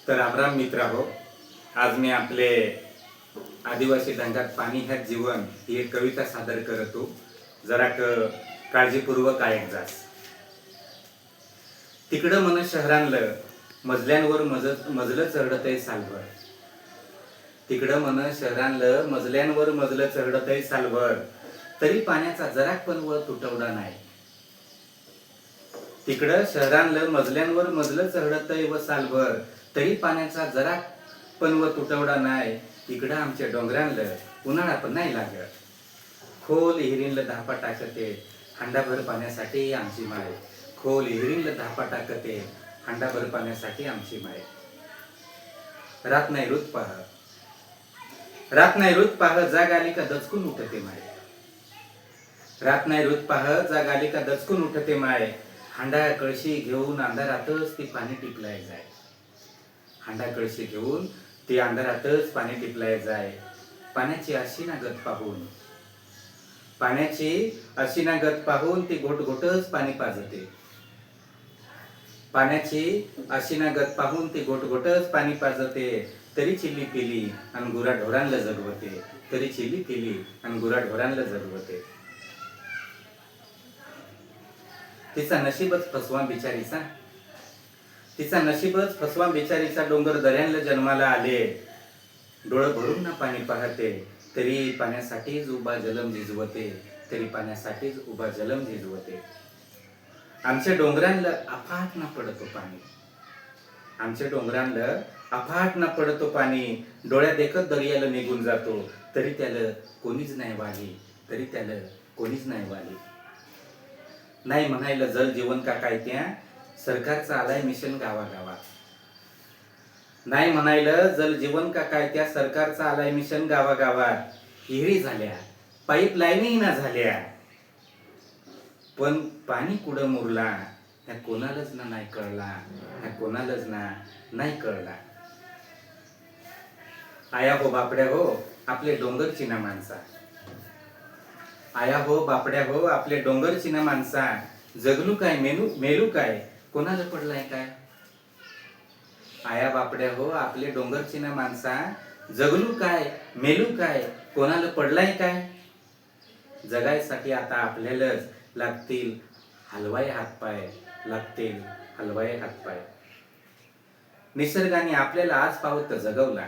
तर रामराम मित्रांनो, आज मी आपले आदिवासी ढंगात पाणी ह्यात जीवन ही एक कविता सादर करतो. जरा काळजीपूर्वक ऐक जास. तिकडं मन शहरांलं मजल्यांवर मजलं चढतय सालभर. तिकडं मन शहरांलं मजल्यांवर मजलं चढतय सालभर, तरी पाण्याचा जराक पण वर तुटवडा नाही. तिकडं शहरांलं मजल्यांवर मजलं चढतय व सालभर, तरी पाण्याचा जराक पण व तुटवडा नाही. इकडं आमच्या डोंगरांलं उन्हाळा पण नाही लागत. खोल हिरींलं धापा टाकते हांडाभर पाण्यासाठी आमची माय. खोल हिरींलं धापा टाकते हांडाभर पाण्यासाठी आमची माय. रात नाही रुत पाह, रात नाही रुत पाह, जाग आली का दचकून उठते माय. रात नाही रुत पाह, जाग आली का दचकून उठते माय. हांडा कळशी घेऊन अंधारातच ती पाणी टिपलाय जाय. हांडा कळशी घेऊन ती अंधारातच पाणी टिपलाय जाय. पाण्याची अशीनागत पाहून, पाण्याची अशीनागत पाहून ती घोट घोटच पाणी पाजते. पाण्याची अशीनागत पाहून ती घोट घोटच पाणी पाजते. तरी चिल्ली पिली आणि गुराढोरांना जगवते. तरी चिल्ली पिली आणि गुराढोरांना जगवते. तिचा नशीबच फसवा बिचारीचा, तिचा नशीबच फसवा बिचारीचा. डोंगर दऱ्यांना जन्माला आले, डोळं भरून ना पाणी पाहते. तरी पाण्यासाठीच उभा जलम झिजवते. तरी पाण्यासाठीच उभा जलम झिजवते. आमच्या डोंगरांना अफाट ना पडतो पाणी. आमच्या डोंगरांना अफाट ना पडतो पाणी. डोळ्या देखत दर्याला निघून जातो. तरी त्याला कोणीच नाही वाली. तरी त्याला कोणीच नाही वाली. नाही म्हणायला जल जीवन का काय त्या सरकारचं आलाय मिशन गावागावात. नाही म्हणायला जल जीवन का काय त्या सरकारचं आलाय मिशन गावागावात. हिरी झाल्या, पाईपलाईनही ना झाल्या, पण पाणी कुठं मुरला ह्या कोणालाच ना नाही कळला. ह्या कोणालाच ना नाही कळला. आया हो बापड्या हो आपले डोंगरची ना माणसा. आया हो बापड्या हो आपले डोंगरची ना माणसा. जगलू काय मेलू काय कोणाला पडलाय काय. आया बापड्या हो आपले डोंगरची ना माणसा. जगलू काय मेलू काय कोणाला पडलाय काय. जगायसाठी आता आपल्यालाच लागतील हलवाई हातपाय. लागतील हलवाई हातपाय. निसर्गाने आपल्याला आज पावत जगवला.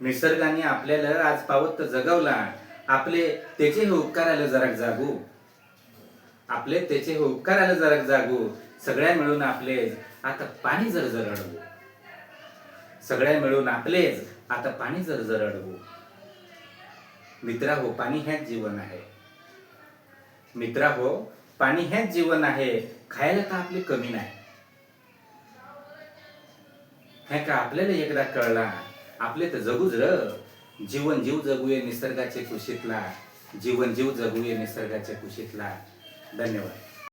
निसर्गाने आपल्याला आज पावत जगवला. आपले त्याचे हे उपकाराला जरा जागू. आपले त्याचे हे उपकाराला जरा जागू. सगळ्या मिळून आपलेच आता पाणी जर अडवू. सगळ्या मिळून आपलेच आता पाणी जर अडवू. मित्रा हो पाणी हेच जीवन आहे. मित्रा हो पाणी हेच जीवन आहे. खायला का आपले कमी नाही. हे का आपल्याला एकदा कळला. आपले तर जगूच र. जीवन जीव जगूये निसर्गाच्या कुशीतला. जीवन जीव जगूये निसर्गाच्या कुशीतला. धन्यवाद.